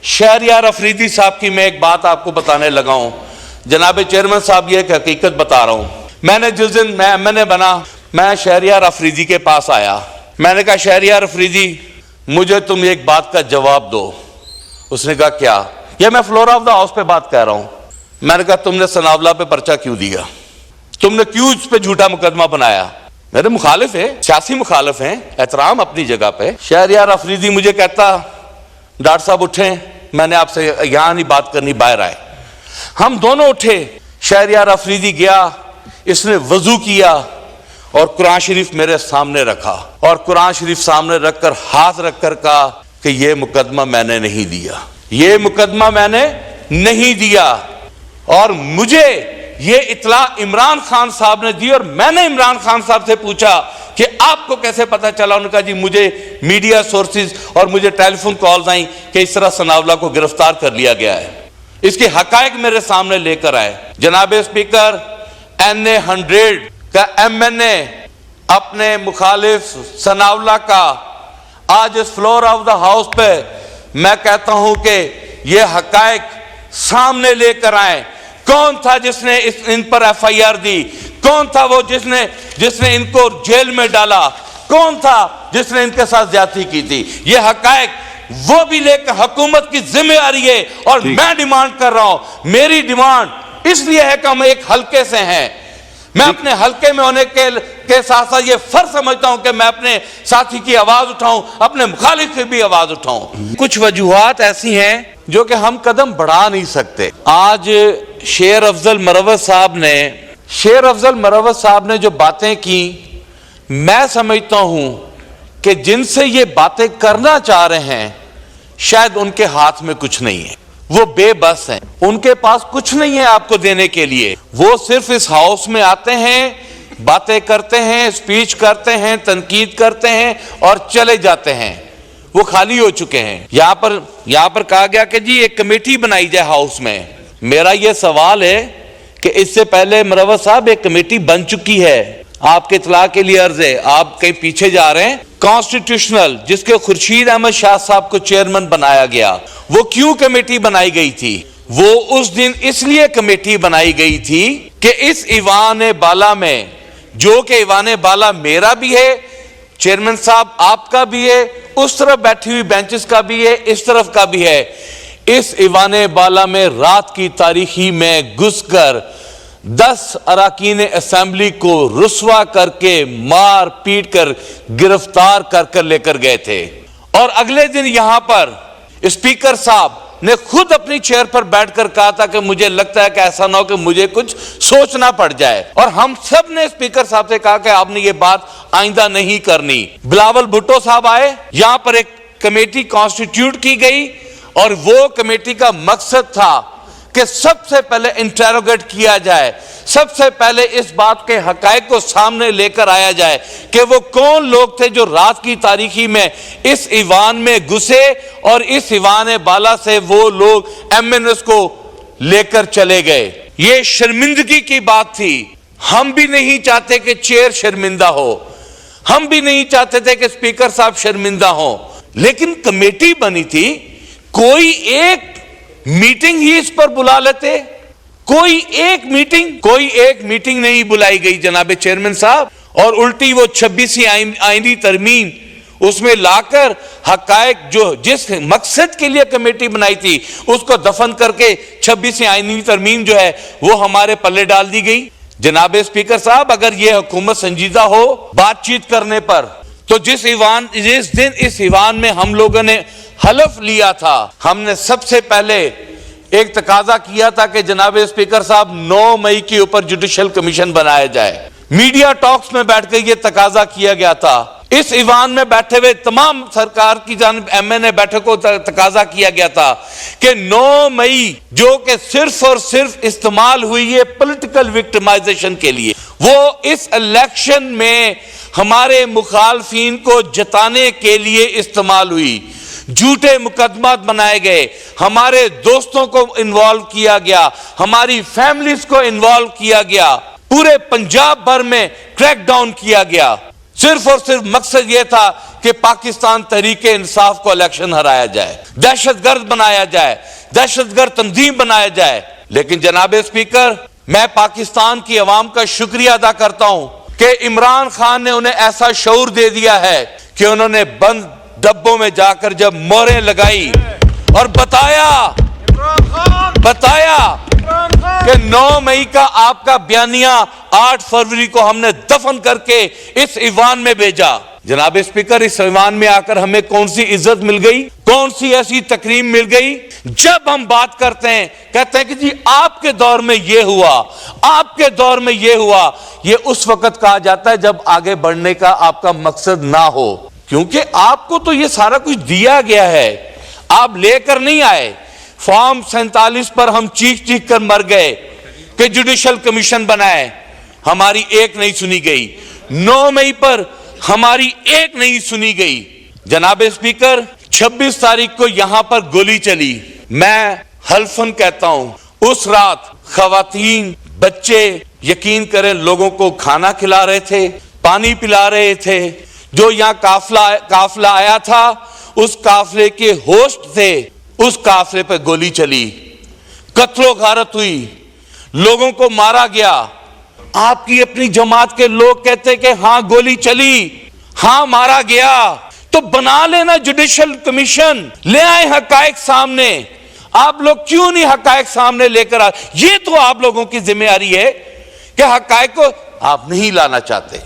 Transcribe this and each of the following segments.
شہریار افریدی صاحب کی میں ایک بات آپ کو بتانے لگا ہوں. جناب چیئرمین صاحب یہ ایک حقیقت بتا رہا ہوں. میں نے جس دن میں بنا میں شہریار افریدی کے پاس آیا. میں نے کہا شہریار افریدی مجھے تم ایک بات کا جواب دو. اس نے کہا کیا؟ یہ میں فلورا آف دا ہاؤس پہ بات کہہ رہا ہوں. میں نے کہا تم نے ثناءاللہ پہ پرچہ کیوں دیا؟ تم نے کیوں اس پہ جھوٹا مقدمہ بنایا؟ میرے مخالف ہیں، سیاسی مخالف ہیں، احترام اپنی جگہ پہ. شہریار افریدی مجھے کہتا ڈاکٹر صاحب اٹھیں، میں نے آپ سے یہاں نہیں بات کرنی، باہر آئے. ہم دونوں اٹھے. شہریار افریدی گیا، اس نے وضو کیا اور قرآن شریف میرے سامنے رکھا اور قرآن شریف سامنے رکھ کر ہاتھ رکھ کر کہا کہ یہ مقدمہ میں نے نہیں دیا، یہ مقدمہ میں نے نہیں دیا. اور مجھے یہ اطلاع عمران خان صاحب نے دی اور میں نے عمران خان صاحب سے پوچھا کہ آپ کو کیسے پتا چلا؟ انہوں نے کہا جی مجھے میڈیا سورسز اور مجھے ٹیلی فون کالز آئیں کہ اس طرح ثناءاللہ کو گرفتار کر لیا گیا ہے. اس کے حقائق میرے سامنے لے کر آئے. جناب اسپیکر، NA100 کا MNA اپنے مخالف ثناءاللہ کا آج اس فلور آف دا ہاؤس پہ میں کہتا ہوں کہ یہ حقائق سامنے لے کر آئے. کون تھا جس نے ان پر FIR دی؟ کون تھا وہ جس نے ان کو جیل میں ڈالا؟ کون تھا جس نے ان کے ساتھ زیادتی کی تھی؟ یہ حقائق وہ بھی لے کر حکومت کی ذمہ داری ہے. اور میں ڈیمانڈ کر رہا ہوں، میری ڈیمانڈ اس لیے ہے کہ ہم ایک حلقے سے ہیں. میں اپنے حلقے میں ہونے کے ساتھ ساتھ یہ فرض سمجھتا ہوں کہ میں اپنے ساتھی کی آواز اٹھاؤں، اپنے مخالف کی بھی آواز اٹھاؤں. کچھ وجوہات ایسی ہیں جو کہ ہم قدم بڑھا نہیں سکتے. آج شیر افضل مروت صاحب نے جو باتیں کی، میں سمجھتا ہوں کہ جن سے یہ باتیں کرنا چاہ رہے ہیں شاید ان کے ہاتھ میں کچھ نہیں ہے. وہ بے بس ہیں، ان کے پاس کچھ نہیں ہے آپ کو دینے کے لیے. وہ صرف اس ہاؤس میں آتے ہیں، باتیں کرتے ہیں، سپیچ کرتے ہیں، تنقید کرتے ہیں اور چلے جاتے ہیں. وہ خالی ہو چکے ہیں. یہاں پر کہا گیا کہ جی ایک کمیٹی بنائی جائے ہاؤس میں. میرا یہ سوال ہے کہ اس سے پہلے مروت صاحب ایک کمیٹی بن چکی ہے. آپ کے اطلاع کے لیے عرض ہے، آپ کہیں پیچھے جا رہے ہیں. کانسٹیٹیوشنل جس کے خورشید احمد شاہ صاحب کو چیئرمین بنایا گیا، وہ کیوں کمیٹی بنائی گئی تھی؟ وہ اس دن اس لیے کمیٹی بنائی گئی تھی کہ اس ایوان بالا میں، جو کہ ایوان بالا میرا بھی ہے، چیئرمین صاحب آپ کا بھی ہے، اس طرف بیٹھی ہوئی بینچز کا بھی ہے، اس طرف کا بھی ہے، اس ایوان بالا میں رات کی تاریکی میں گھس کر 10 اراکین اسمبلی کو رسوا کر کے مار پیٹ کر گرفتار کر لے کر گئے تھے. اور اگلے دن یہاں پر اسپیکر صاحب نے خود اپنی چیئر پر بیٹھ کر کہا تھا کہ مجھے لگتا ہے کہ ایسا نہ ہو کہ مجھے کچھ سوچنا پڑ جائے. اور ہم سب نے اسپیکر صاحب سے کہا کہ آپ نے یہ بات آئندہ نہیں کرنی. بلاول بھٹو صاحب آئے، یہاں پر ایک کمیٹی کانسٹیٹیوٹ کی گئی اور وہ کمیٹی کا مقصد تھا کہ سب سے پہلے انٹروگیٹ کیا جائے، سب سے پہلے اس بات کے حقائق کو سامنے لے کر آیا جائے کہ وہ کون لوگ تھے جو رات کی تاریکی میں اس ایوان میں گھسے اور اس ایوان بالا سے وہ لوگ MNS کو لے کر چلے گئے. یہ شرمندگی کی بات تھی. ہم بھی نہیں چاہتے کہ چیئر شرمندہ ہو، ہم بھی نہیں چاہتے تھے کہ اسپیکر صاحب شرمندہ ہو، لیکن کمیٹی بنی تھی. کوئی ایک میٹنگ ہی اس پر بلا لیتے. کوئی ایک میٹنگ نہیں بلائی گئی جناب چیئرمین صاحب. اور الٹی وہ 26ویں آئینی ترمیم اس میں لا کر حقائق جو جس مقصد کے لیے کمیٹی بنائی تھی اس کو دفن کر کے 26ویں آئینی ترمیم جو ہے وہ ہمارے پلے ڈال دی گئی. جناب اسپیکر صاحب، اگر یہ حکومت سنجیدہ ہو بات چیت کرنے پر، تو جس دن اس ایوان میں ہم لوگوں نے حلف لیا تھا، ہم نے سب سے پہلے ایک تقاضا کیا تھا کہ جناب اسپیکر صاحب 9 مئی کے اوپر جوڈیشل کمیشن بنایا جائے. میڈیا ٹاکس میں بیٹھ کے یہ تقاضا کیا گیا تھا. اس ایوان میں بیٹھے ہوئے تمام سرکار کی جانب MNA بیٹھے کو تقاضا کیا گیا تھا کہ 9 مئی جو کہ صرف اور صرف استعمال ہوئی ہے پولیٹیکل وکٹمائزیشن کے لیے، وہ اس الیکشن میں ہمارے مخالفین کو جتانے کے لیے استعمال ہوئی. جھوٹے مقدمات بنائے گئے، ہمارے دوستوں کو انوالو کیا گیا، ہماری فیملیز کو انوالو کیا گیا، پورے پنجاب بھر میں کریک ڈاؤن کیا گیا. صرف اور صرف مقصد یہ تھا کہ پاکستان تحریک انصاف کو الیکشن ہرایا جائے، دہشت گرد بنایا جائے، دہشت گرد تنظیم بنایا جائے۔ لیکن جناب اسپیکر، میں پاکستان کی عوام کا شکریہ ادا کرتا ہوں کہ عمران خان نے انہیں ایسا شعور دے دیا ہے کہ انہوں نے بند ڈبوں میں جا کر جب مہریں لگائی اور بتایا کہ 9 مئی کا آپ کا بیانیہ 8 فروری کو ہم نے دفن کر کے اس ایوان میں بھیجا۔ جناب اسپیکر، اس ایوان میں آ کر ہمیں کون سی عزت مل گئی، کون سی ایسی تکریم مل گئی؟ جب ہم بات کرتے ہیں کہتے ہیں کہ جی آپ کے دور میں یہ ہوا، آپ کے دور میں یہ ہوا، یہ اس وقت کہا جاتا ہے جب آگے بڑھنے کا آپ کا مقصد نہ ہو، کیونکہ آپ کو تو یہ سارا کچھ دیا گیا ہے، آپ لے کر نہیں آئے۔ فارم 47 پر ہم چیخ چیخ کر مر گئے کہ جوڈیشل کمیشن بنائے، ہماری ایک نہیں سنی گئی۔ 9 مئی پر ہماری ایک نہیں سنی گئی۔ جناب اسپیکر، 26 تاریخ کو یہاں پر گولی چلی۔ میں حلفاً کہتا ہوں اس رات خواتین، بچے، یقین کریں لوگوں کو کھانا کھلا رہے تھے، پانی پلا رہے تھے۔ جو یہاں قافلہ آیا تھا، اس قافلے کے ہوسٹ تھے، اس قافلے پہ گولی چلی، قتل و غارت ہوئی، لوگوں کو مارا گیا۔ آپ کی اپنی جماعت کے لوگ کہتے کہ ہاں گولی چلی، ہاں مارا گیا، تو بنا لینا جوڈیشل کمیشن، لے آئے حقائق سامنے۔ آپ لوگ کیوں نہیں حقائق سامنے لے کر آئے؟ یہ تو آپ لوگوں کی ذمہ داری ہے کہ حقائق کو آپ نہیں لانا چاہتے۔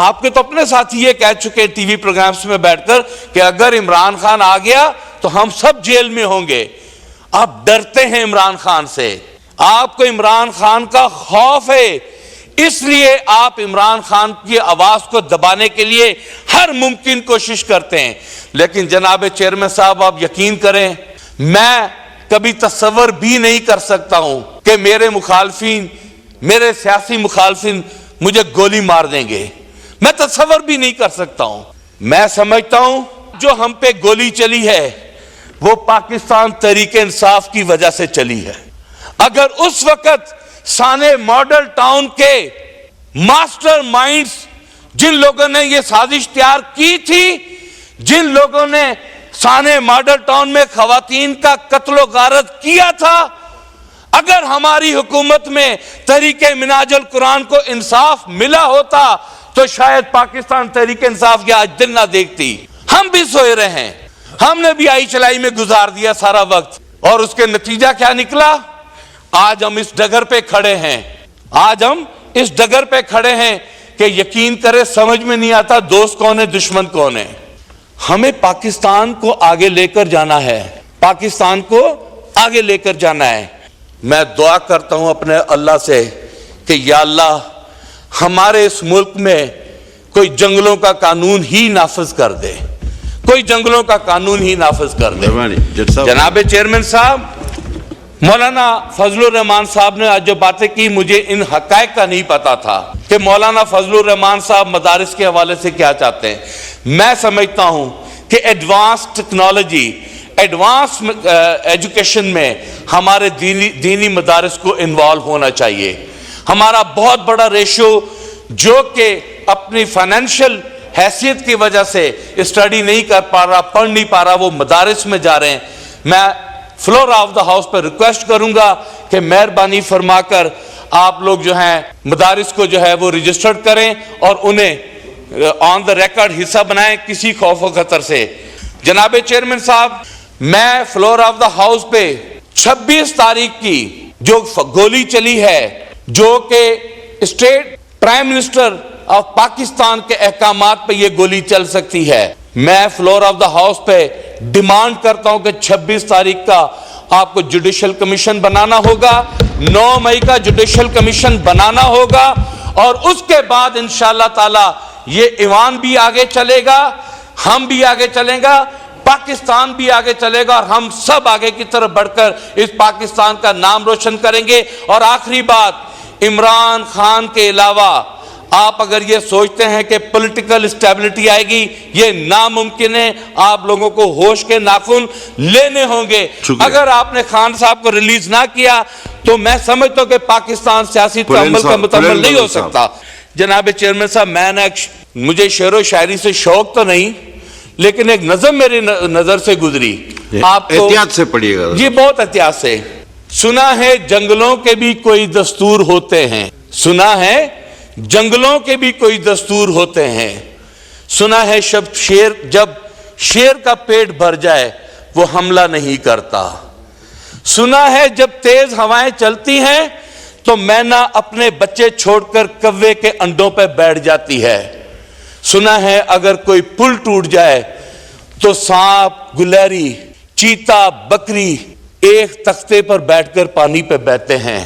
آپ کے تو اپنے ساتھی یہ کہہ چکے ٹی وی پروگرامز میں بیٹھ کر کہ اگر عمران خان آ گیا تو ہم سب جیل میں ہوں گے۔ آپ ڈرتے ہیں عمران خان سے، آپ کو عمران خان کا خوف ہے، اس لیے آپ عمران خان کی آواز کو دبانے کے لیے ہر ممکن کوشش کرتے ہیں۔ لیکن جناب چیئرمین صاحب، آپ یقین کریں، میں کبھی تصور بھی نہیں کر سکتا ہوں کہ میرے مخالفین، میرے سیاسی مخالفین مجھے گولی مار دیں گے، میں تصور بھی نہیں کر سکتا ہوں۔ میں سمجھتا ہوں جو ہم پہ گولی چلی ہے وہ پاکستان تحریک انصاف کی وجہ سے چلی ہے۔ اگر اس وقت سانے ماڈل ٹاؤن کے ماسٹر مائنڈز، جن لوگوں نے یہ سازش تیار کی تھی، جن لوگوں نے سانے ماڈل ٹاؤن میں خواتین کا قتل و غارت کیا تھا، اگر ہماری حکومت میں تحریک منہاج القرآن کو انصاف ملا ہوتا تو شاید پاکستان تحریک انصاف یہ آج دن نہ دیکھتی۔ ہم بھی سوئے رہے ہیں، ہم نے بھی آئی چلائی میں گزار دیا سارا وقت، اور اس کے نتیجہ کیا نکلا؟ آج ہم اس ڈگر پہ کھڑے ہیں، آج ہم اس ڈگر پہ کھڑے ہیں کہ یقین کرے سمجھ میں نہیں آتا دوست کون ہے، دشمن کون ہے۔ ہمیں پاکستان کو آگے لے کر جانا ہے، پاکستان کو آگے لے کر جانا ہے۔ میں دعا کرتا ہوں اپنے اللہ سے کہ یا اللہ ہمارے اس ملک میں کوئی جنگلوں کا قانون ہی نافذ کر دے، کوئی جنگلوں کا قانون ہی نافذ کر دے۔ جناب چیئرمین صاحب، مولانا فضل الرحمان صاحب نے آج جو باتیں کی، مجھے ان حقائق کا نہیں پتا تھا کہ مولانا فضل الرحمان صاحب مدارس کے حوالے سے کیا چاہتے ہیں۔ میں سمجھتا ہوں کہ ایڈوانس ٹیکنالوجی، ایڈوانس ایجوکیشن میں ہمارے دینی مدارس کو انوالو ہونا چاہیے۔ ہمارا بہت بڑا ریشو جو کہ اپنی فائنینشیل حیثیت کی وجہ سے اسٹڈی نہیں کر پا رہا، پڑھ نہیں پا رہا، وہ مدارس میں جا رہے ہیں۔ میں فلور آف دا ہاؤس پر ریکویسٹ کروں گا کہ مہربانی فرما کر آپ لوگ جو ہیں مدارس کو جو ہے وہ رجسٹرڈ کریں اور انہیں آن دا ریکارڈ حصہ بنائیں کسی خوف و خطر سے۔ جناب چیئرمین صاحب، میں فلور آف دا ہاؤس پہ 26 تاریخ کی جو گولی چلی ہے، جو کہ state prime minister of Pakistan کے احکامات پہ یہ گولی چل سکتی ہے، میں فلور آف دا ہاؤس پہ ڈیمانڈ کرتا ہوں کہ 26 تاریخ کا آپ کو جوڈیشل کمیشن بنانا ہوگا، 9 مئی کا جوڈیشل کمیشن بنانا ہوگا، اور اس کے بعد انشاءاللہ تعالی یہ ایوان بھی آگے چلے گا، ہم بھی آگے چلیں گا، پاکستان بھی آگے چلے گا، اور ہم سب آگے کی طرف بڑھ کر اس پاکستان کا نام روشن کریں گے۔ اور آخری بات، عمران خان کے علاوہ آپ اگر یہ سوچتے ہیں کہ پولیٹیکل اسٹیبلٹی آئے گی، یہ ناممکن ہے۔ آپ لوگوں کو ہوش کے ناخن لینے ہوں گے۔ اگر آپ نے خان صاحب کو ریلیز نہ کیا تو میں سمجھتا ہوں کہ پاکستان سیاسی تعامل کا مکمل نہیں ہو سکتا۔ جناب چیئرمین صاحب میں نے مجھے شعر و شاعری سے شوق تو نہیں لیکن ایک نظم میری نظر سے گزری, آپ کو احتیاط سے پڑھیے گا یہ بہت احتیاط سے. سنا ہے جنگلوں کے بھی کوئی دستور ہوتے ہیں, سنا ہے جنگلوں کے بھی کوئی دستور ہوتے ہیں, سنا ہے جب شیر کا پیٹ بھر جائے وہ حملہ نہیں کرتا, سنا ہے جب تیز ہوائیں چلتی ہیں تو مینا اپنے بچے چھوڑ کر کوے کے انڈوں پہ بیٹھ جاتی ہے, سنا ہے اگر کوئی پل ٹوٹ جائے تو سانپ گلہری چیتا بکری ایک تختے پر بیٹھ کر پانی پہ بہتے ہیں.